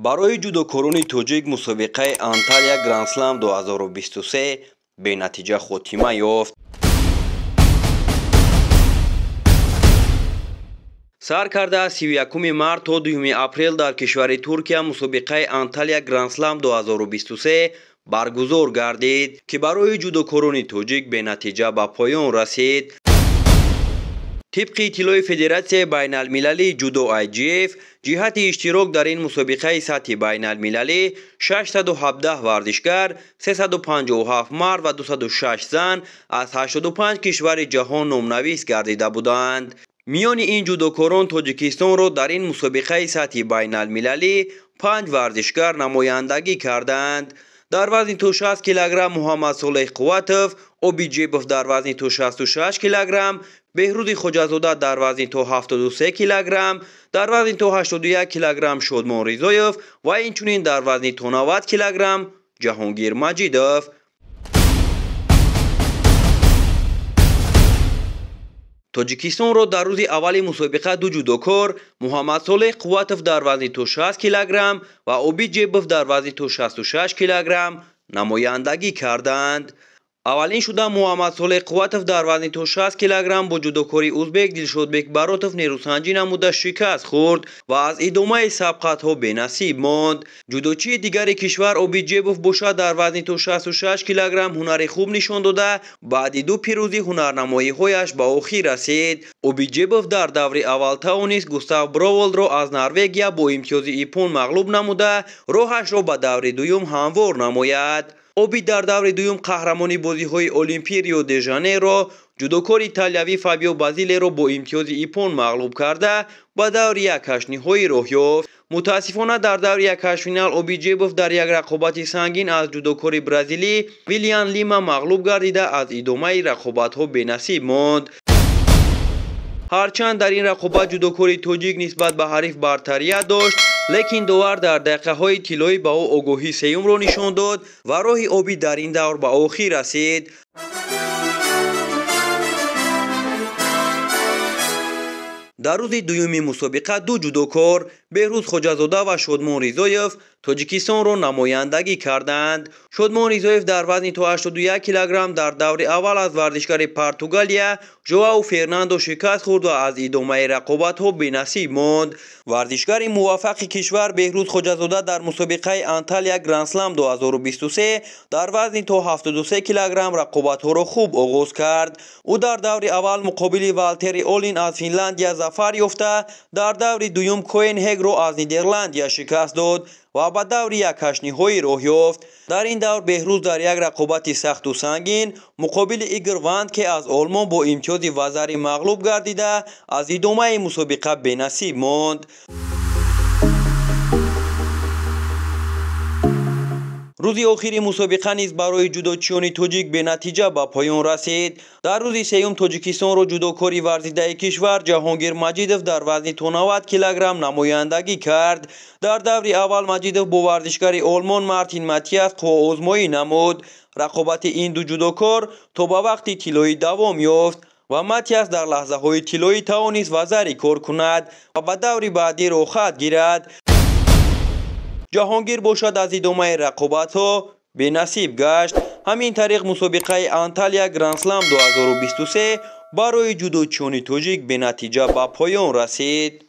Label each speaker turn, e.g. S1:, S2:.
S1: барои ҷудокорони тоҷик мусобиқаи Анталия Гранд-слам 2023 бенатиҷа хотима ёфт. сар карда аз 31 март то 2 апрел дар кишвари Туркия мусобиқаи Анталия Гранд-слам 2023 баргузор гардид, ки барои ҷудокорони тоҷик бенатиҷа ба поён расид. طبق اطلاع فدراسیای بین المللی جودو IGF جهت اشتراک در این مسابقه سطحی بین المللی 617 ورزشکار، 357 مرد و 206 زن از 85 کشور جهان نامنویس گردیده بودند. میان این جودوکاران تاجیکستان را در این مسابقه سطحی بین المللی 5 ورزشکار نمایندگی کردند. در وزن تا 60 کیلوگرم محمد صالح قواتوف، اوبیجیبوف در وزن تا 66 کیلوگرم، بهروز خوجازاده در وزن تا 73 کیلوگرم، در وزن تا 81 کیلوگرم شادمان رضایف و اینچنین در وزن تا 90 کیلوگرم جهانگیر مجیدوف. تاجیکستان را در روز اول مسابقه دو جودوکار محمد صالح قواتوف در وزن تا 60 کیلوگرم و اوبیجیبوف در وزن تا 66 کیلوگرم نمایندگی کردند. اولین شده محمد صالح قواتوف در وزن تا 60 کیلوگرم با جودوکاری ازبک دلشودبک براتوف نیروسنجی نموده شکست خورد و از ادامه سبقت‌ها بی‌نصیب ماند. جودوچی دیگر کشور اوبیجیبوف باشد در وزن تا 66 کیلوگرم هنر خوب نشان داده بعد دو پیروزی هنرنمایی‌هایش به آخر رسید. اوبیجیبوف در دور اول توانست گوستاو براولد را از نروژیا با امتیاز ایپون مغلوب نموده راهش را به دور دوم هموار نماید. اوبی در دور دوم قهرمانی بازی‌های المپیک ریو د ژانیرو جودوکار ایتالیایی فابیو بازیلی را با امتیاز ایپون مغلوب کرده به دور یک هشت‌نهایی راه یافت. متاسفانه در دور یک هشت‌فینال اوبیجیبوف در یک رقابت سنگین از جودوکار برزیلی ویلیان لیما مغلوب گردیده از ادامه رقابت‌ها بی‌نصیب ماند. هرچند در این رقابت جودوکار تاجیک نسبت به حریف برتریت داشت، لیکن داور در دقیقه‌های طلایی به او آگاهی سیوم را نشان داد و راه اوبی در این دور به آخر رسید. در روز دوم مسابقه دو جودوکار بهروز خوجازاده و شادمان رضایف تاجیکستان را نمایندگی کردند. شادمان رضایف در وزن تا 81 کیلوگرم در دور اول از ورزشکار پرتغالیا ژائو فرناندو شکست خورد و از ادامه رقابت‌ها بی‌نصیب ماند. ورزشکار موفق کشور بهروز خوجازاده در مسابقه انتالیا گرند-سلام 2023 در وزن تا 73 کیلوگرم رقابت‌ها را خوب آغاز کرد. او در دور اول مقابل والتری اولین از فنلاندیا ظفر یافته در دور دوم کوین هگ را از نیدرلندیا شکست داد و به دور یک هشت‌نهایی راه یافت. در این دور بهروز در یک رقابت سخت و سنگین مقابل ایگور واند که از آلمان با امتیاز وزری مغلوب گردیده از ادامه مسابقه بی‌نصیب ماند. روز آخری مسابقه نیز برای جودوچیان تاجیک به نتیجه به پایان رسید. در روز سوم تاجیکستان را جودوکاری ورزیده کشور جهانگیر مجیدوف در وزن تا 90 کیلوگرم نمایندگی کرد. در دور اول مجیدوف با ورزشکار آلمان مارتین ماتیاس قوا آزمایی نمود. رقابت این دو جودوکار تا به وقت طلایی دوام یافت و ماتیاس در لحظه های طلایی توانست وزری کار کند و به دور بعدی را خط گیرد. جهانگیر باشد از ادامه رقابت‌ها بی‌نصیب گشت. همین طریق مسابقه انتالیا گرند-سلام 2023 برای جودوچیان تاجیک به نتیجه به پایان رسید.